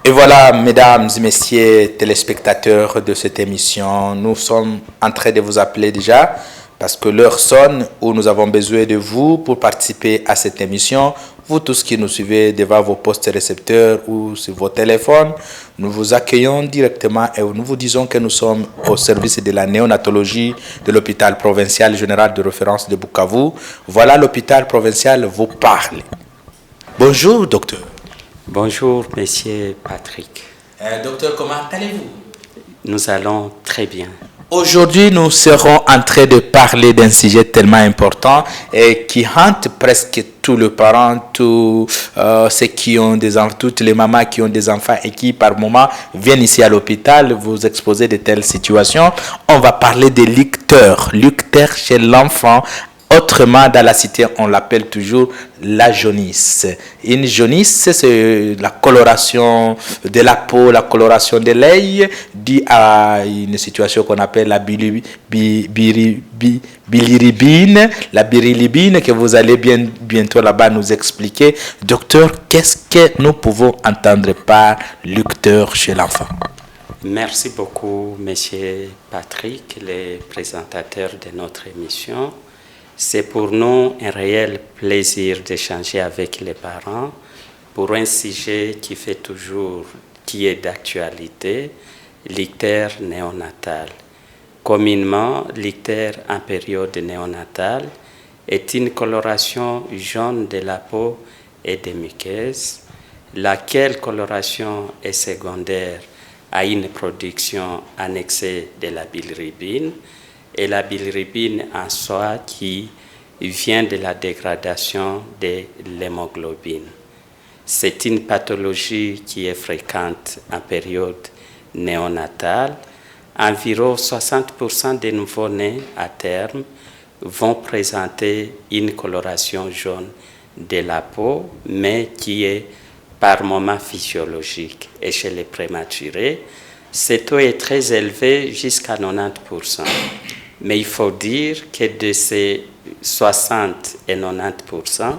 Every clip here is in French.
Et voilà, mesdames et messieurs téléspectateurs de cette émission, nous sommes en train de vous appeler déjà parce que l'heure sonne où nous avons besoin de vous pour participer à cette émission. Vous tous qui nous suivez devant vos postes récepteurs ou sur vos téléphones, nous vous accueillons directement et nous vous disons que nous sommes au service de la néonatologie de l'hôpital provincial général de référence de Bukavu. Voilà, l'hôpital provincial vous parle. Bonjour, docteur. Bonjour, monsieur Patrick. Docteur, comment allez-vous? Nous allons très bien. Aujourd'hui, nous serons en train de parler d'un sujet tellement important et qui hante presque tous les parents, tous ceux qui ont des enfants, toutes les mamans qui ont des enfants et qui, par moment, viennent ici à l'hôpital vous exposer de telles situations. On va parler de l'ictère chez l'enfant. Autrement, dans la cité, on l'appelle toujours la jaunisse. Une jaunisse, c'est la coloration de la peau, la coloration de l'œil, due à une situation qu'on appelle la bilirubine, que vous allez bientôt là-bas nous expliquer. Docteur, qu'est-ce que nous pouvons entendre par l'ictère chez l'enfant? Merci beaucoup, monsieur Patrick, le présentateur de notre émission. C'est pour nous un réel plaisir d'échanger avec les parents pour un sujet qui est d'actualité, l'ictère néonatal. Communément, l'ictère en période néonatale est une coloration jaune de la peau et des muqueuses, laquelle coloration est secondaire à une production annexée de la bilirubine, et la bilirubine en soi qui vient de la dégradation de l'hémoglobine. C'est une pathologie qui est fréquente en période néonatale. Environ 60% des nouveau-nés à terme vont présenter une coloration jaune de la peau, mais qui est par moment physiologique. Et chez les prématurés, ce taux est très élevé jusqu'à 90%. Mais il faut dire que de ces 60 et 90%,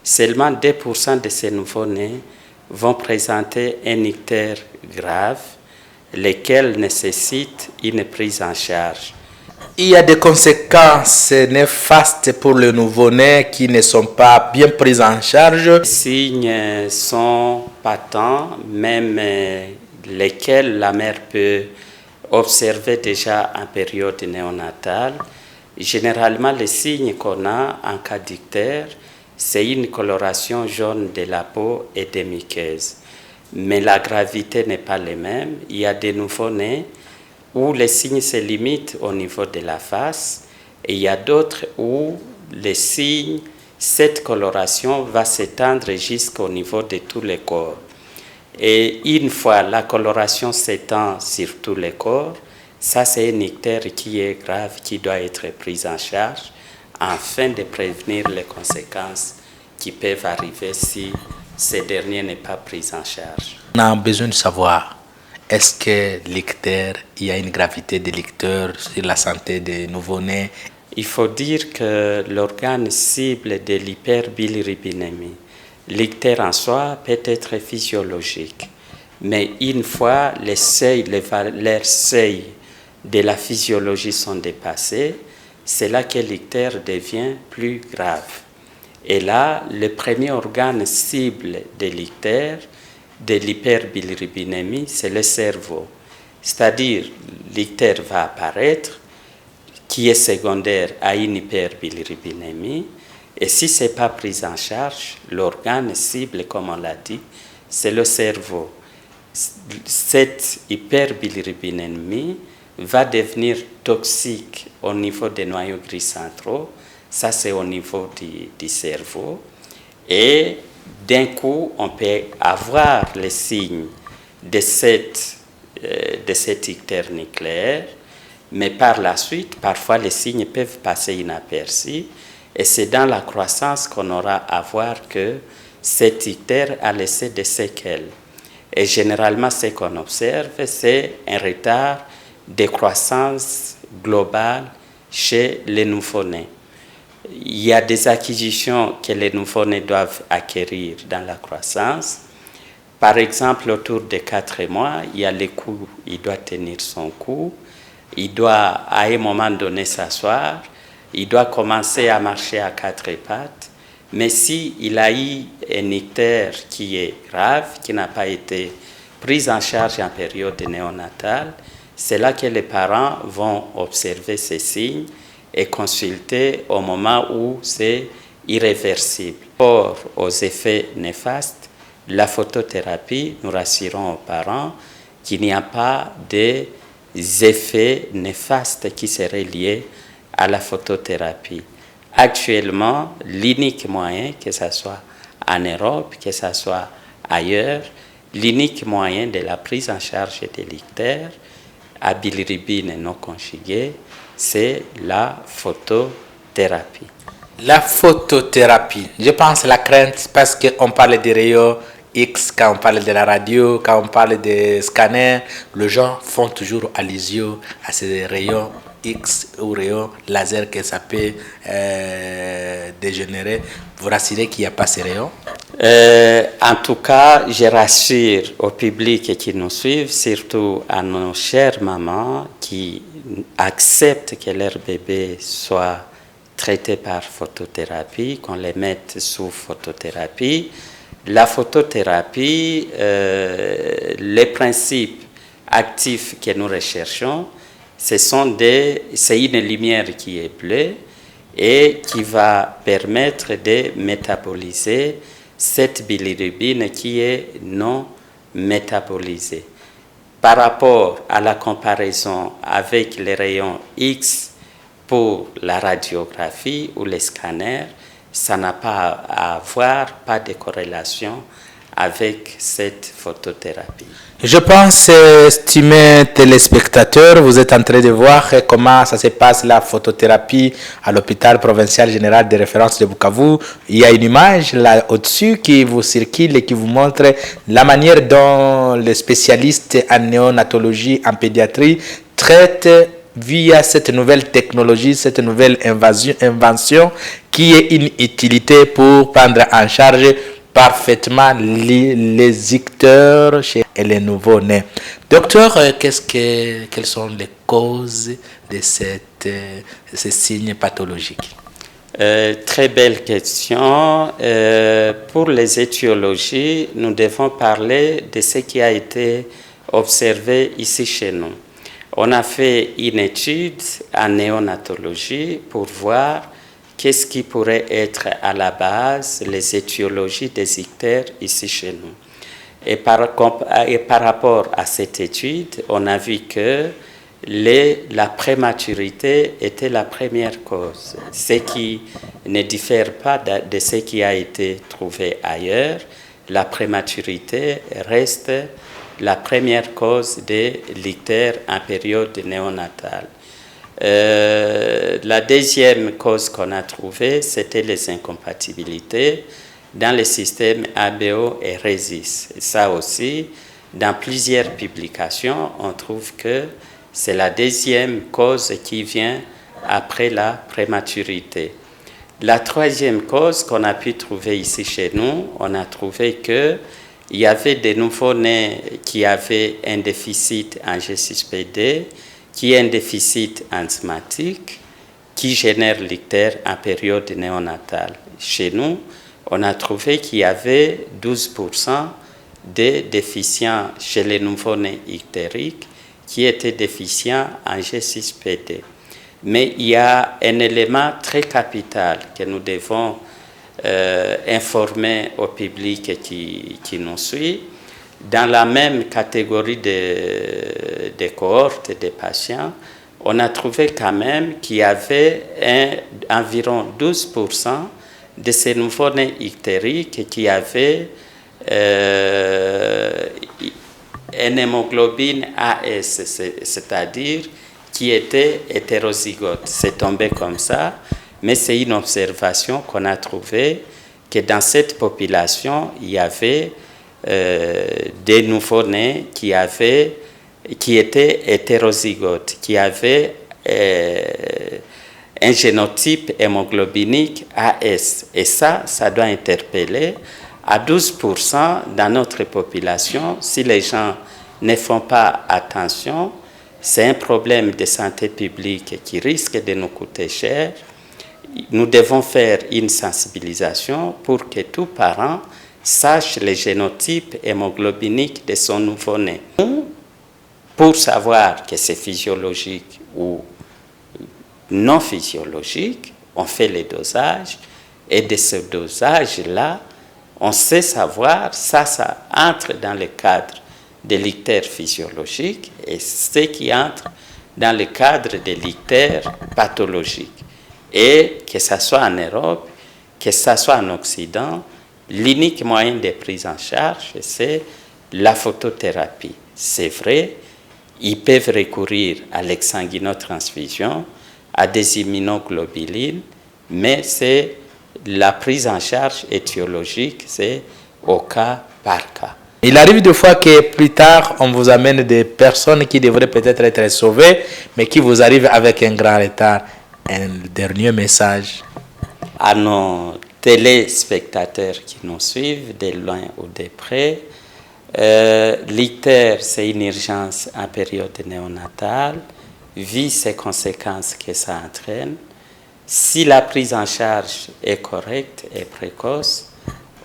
seulement 2% de ces nouveau-nés vont présenter un ictère grave, lesquels nécessitent une prise en charge. Il y a des conséquences néfastes pour le nouveau-né qui ne sont pas bien prises en charge. Les signes sont patents, même lesquels la mère peut observer déjà en période néonatale. Généralement, les signes qu'on a en cas d'ictère, c'est une coloration jaune de la peau et des muqueuses. Mais la gravité n'est pas la même. Il y a des nouveau-nés où les signes se limitent au niveau de la face et il y a d'autres où les signes, cette coloration va s'étendre jusqu'au niveau de tout le corps. Et une fois la coloration s'étend sur tout le corps, ça c'est un ictère qui est grave, qui doit être pris en charge afin de prévenir les conséquences qui peuvent arriver si ce dernier n'est pas pris en charge. On a besoin de savoir, est-ce que l'ictère, il y a une gravité de l'ictère sur la santé des nouveau-nés? Il faut dire que l'organe cible de l'hyperbilirubinémie, l'ictère en soi peut être physiologique, mais une fois les valeurs seuils de la physiologie sont dépassées, c'est là que l'ictère devient plus grave. Et là, le premier organe cible de l'ictère, de l'hyperbilirubinémie, c'est le cerveau. C'est-à-dire, l'ictère va apparaître, qui est secondaire à une hyperbilirubinémie, et si ce n'est pas pris en charge, l'organe cible, comme on l'a dit, c'est le cerveau. Cette hyperbilirubinémie va devenir toxique au niveau des noyaux gris centraux, ça c'est au niveau du cerveau, et d'un coup, on peut avoir les signes de cet ictère nucléaire, mais par la suite, parfois les signes peuvent passer inaperçus, et c'est dans la croissance qu'on aura à voir que cet ictère a laissé des séquelles. Et généralement, ce qu'on observe, c'est un retard de croissance globale chez les nouveau-nés. Il y a des acquisitions que les nouveau-nés doivent acquérir dans la croissance, Par exemple, autour de 4 mois, il y a le cou, il doit tenir son cou, il doit à un moment donné s'asseoir, il doit commencer à marcher à 4 pattes. Mais s'il a eu un ictère qui est grave, qui n'a pas été pris en charge en période néonatale, c'est là que les parents vont observer ces signes et consulter au moment où c'est irréversible. Pour aux effets néfastes, la photothérapie, nous rassurons aux parents qu'il n'y a pas des effets néfastes qui seraient liés à la photothérapie. Actuellement, l'unique moyen, que ce soit en Europe, que ce soit ailleurs, l'unique moyen de la prise en charge de l'ictère à bilirubine non conjuguée, c'est la photothérapie. La photothérapie, je pense la crainte parce qu'on parle des rayons X, quand on parle de la radio, quand on parle des scanners, les gens font toujours allusion à ces rayons X ou rayons laser que ça peut dégénérer. Vous rassurez qu'il n'y a pas ces rayons? En tout cas, je rassure au public qui nous suit, surtout à nos chères mamans qui acceptent que leur bébé soit traité par photothérapie, qu'on les mette sous photothérapie. La photothérapie, les principes actifs que nous recherchons, c'est une lumière qui est bleue et qui va permettre de métaboliser cette bilirubine qui est non métabolisée. Par rapport à la comparaison avec les rayons X pour la radiographie ou les scanners, ça n'a pas à voir, pas de corrélation avec cette photothérapie. Je pense, estimés téléspectateurs, vous êtes en train de voir comment ça se passe la photothérapie à l'hôpital provincial général de référence de Bukavu. Il y a une image là au-dessus qui vous circule et qui vous montre la manière dont les spécialistes en néonatologie, en pédiatrie, traitent via cette nouvelle technologie, cette nouvelle invention qui est une utilité pour prendre en charge parfaitement les icteurs et les nouveaux-nés. Docteur, quelles sont les causes de ces signes pathologiques? Très belle question. Pour les étiologies, nous devons parler de ce qui a été observé ici chez nous. On a fait une étude en néonatologie pour voir qu'est-ce qui pourrait être à la base les étiologies des ictères ici chez nous. Et par rapport à cette étude, on a vu que la prématurité était la première cause, ce qui ne diffère pas de ce qui a été trouvé ailleurs. La prématurité reste la première cause de l'ictère en période néonatale. La deuxième cause qu'on a trouvée, c'était les incompatibilités dans le système ABO et RESIS. Et ça aussi, dans plusieurs publications, on trouve que c'est la deuxième cause qui vient après la prématurité. La troisième cause qu'on a pu trouver ici chez nous, on a trouvé qu'il y avait des nouveau-nés qui avaient un déficit en G6PD, qui est un déficit enzymatique qui génère l'ictère en période néonatale. Chez nous, on a trouvé qu'il y avait 12% de déficients chez les nouveau-nés ictériques qui étaient déficients en G6PD. Mais il y a un élément très capital que nous devons informer au public qui nous suit. Dans la même catégorie de cohortes de patients, on a trouvé quand même qu'il y avait environ 12% de ces nouveau-nés ictériques qui avaient une hémoglobine AS, c'est-à-dire qui était hétérozygote. C'est tombé comme ça, mais c'est une observation qu'on a trouvée que dans cette population, il y avait des nouveau-nés qui étaient hétérozygotes, qui avaient un génotype hémoglobinique AS. Et ça doit interpeller à 12% dans notre population, si les gens ne font pas attention, c'est un problème de santé publique qui risque de nous coûter cher. Nous devons faire une sensibilisation pour que tout parent sache le génotype hémoglobinique de son nouveau-né. Pour savoir que c'est physiologique ou non physiologique, on fait les dosages et de ce dosage-là, on sait savoir, ça entre dans le cadre de l'ictère physiologique et ce qui entre dans le cadre de l'ictère pathologique. Et que ce soit en Europe, que ce soit en Occident, l'unique moyen de prise en charge, c'est la photothérapie. C'est vrai, ils peuvent recourir à l'exsanguinotransfusion, à des immunoglobulines, mais c'est la prise en charge étiologique, c'est au cas par cas. Il arrive des fois que plus tard, on vous amène des personnes qui devraient peut-être être sauvées, mais qui vous arrivent avec un grand retard. Un dernier message à nos téléspectateurs qui nous suivent de loin ou de près. L'ictère, c'est une urgence en période néonatale, vu ces conséquences que ça entraîne. Si la prise en charge est correcte et précoce,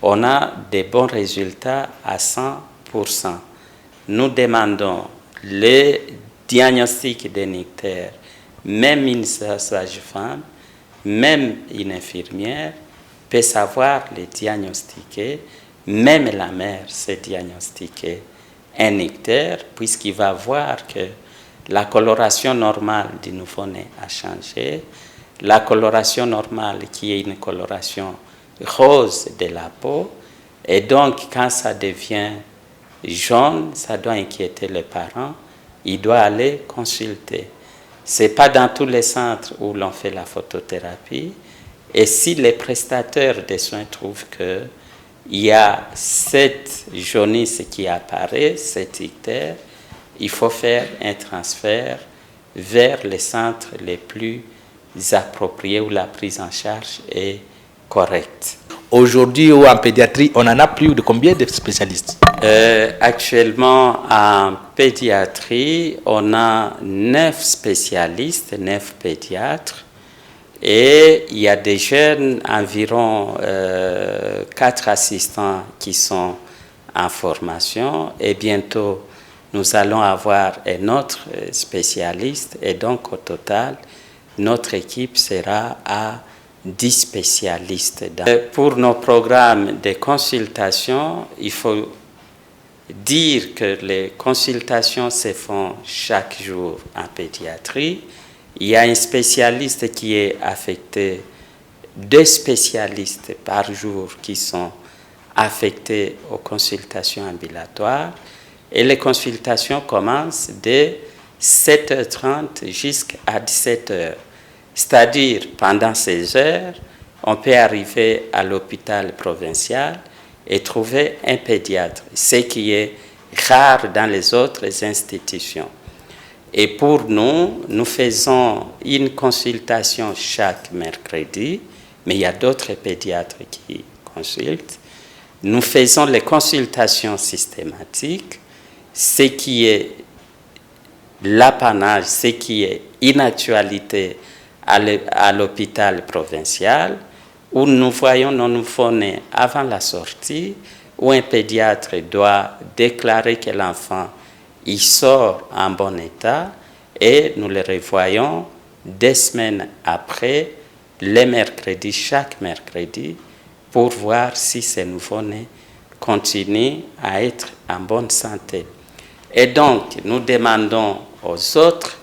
on a des bons résultats à 100%. Nous demandons le diagnostic d'un ictère, même une sage-femme, même une infirmière peut savoir le diagnostiquer, même la mère sait diagnostiquer un ictère, puisqu'il va voir que la coloration normale du nouveau-né a changé, la coloration normale qui est une coloration rose de la peau, et donc quand ça devient jaune, ça doit inquiéter les parents, il doit aller consulter. Ce n'est pas dans tous les centres où l'on fait la photothérapie, et si les prestataires de soins trouvent qu'il y a cette jaunisse qui apparaît, cet ictère, il faut faire un transfert vers les centres les plus appropriés où la prise en charge est correcte. Aujourd'hui, en pédiatrie, on en a plus de combien de spécialistes? Actuellement, en pédiatrie, on a 9 spécialistes, 9 pédiatres, et il y a des jeunes, environ 4 assistants qui sont en formation, et bientôt, nous allons avoir un autre spécialiste, et donc au total, notre équipe sera à 10 spécialistes. Pour nos programmes de consultation, il faut dire que les consultations se font chaque jour en pédiatrie. Il y a un spécialiste qui est affecté, 2 spécialistes par jour qui sont affectés aux consultations ambulatoires. Et les consultations commencent dès 7h30 jusqu'à 17h. C'est-à-dire, pendant ces heures, on peut arriver à l'hôpital provincial et trouver un pédiatre, ce qui est rare dans les autres institutions. Et pour nous, nous faisons une consultation chaque mercredi, mais il y a d'autres pédiatres qui consultent. Nous faisons les consultations systématiques, ce qui est l'apanage, ce qui est une actualité à l'hôpital provincial, où nous voyons nos nouveau-nés avant la sortie, où un pédiatre doit déclarer que l'enfant il sort en bon état, et nous le revoyons 2 semaines après, les mercredis, chaque mercredi, pour voir si ce nouveau-né continue à être en bonne santé. Et donc, nous demandons aux autres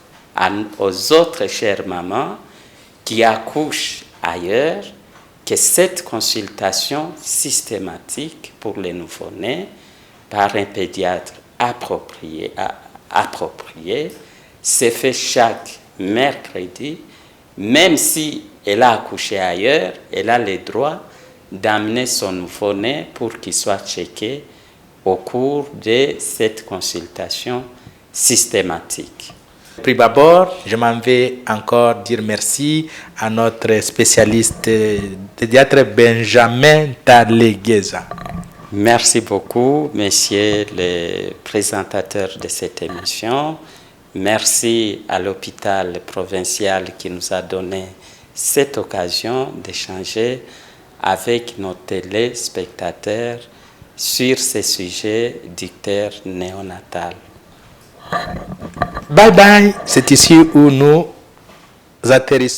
chères mamans qui accouchent ailleurs que cette consultation systématique pour les nouveau-nés par un pédiatre approprié se fait chaque mercredi, même si elle a accouché ailleurs, elle a le droit d'amener son nouveau-né pour qu'il soit checké au cours de cette consultation systématique. Puis d'abord, je m'en vais encore dire merci à notre spécialiste pédiatre Benjamin Talegueza. Merci beaucoup, messieurs les présentateurs de cette émission. Merci à l'hôpital provincial qui nous a donné cette occasion d'échanger avec nos téléspectateurs sur ces sujets d'ictère néonatal. Bye bye, c'est ici où nous atterrissons.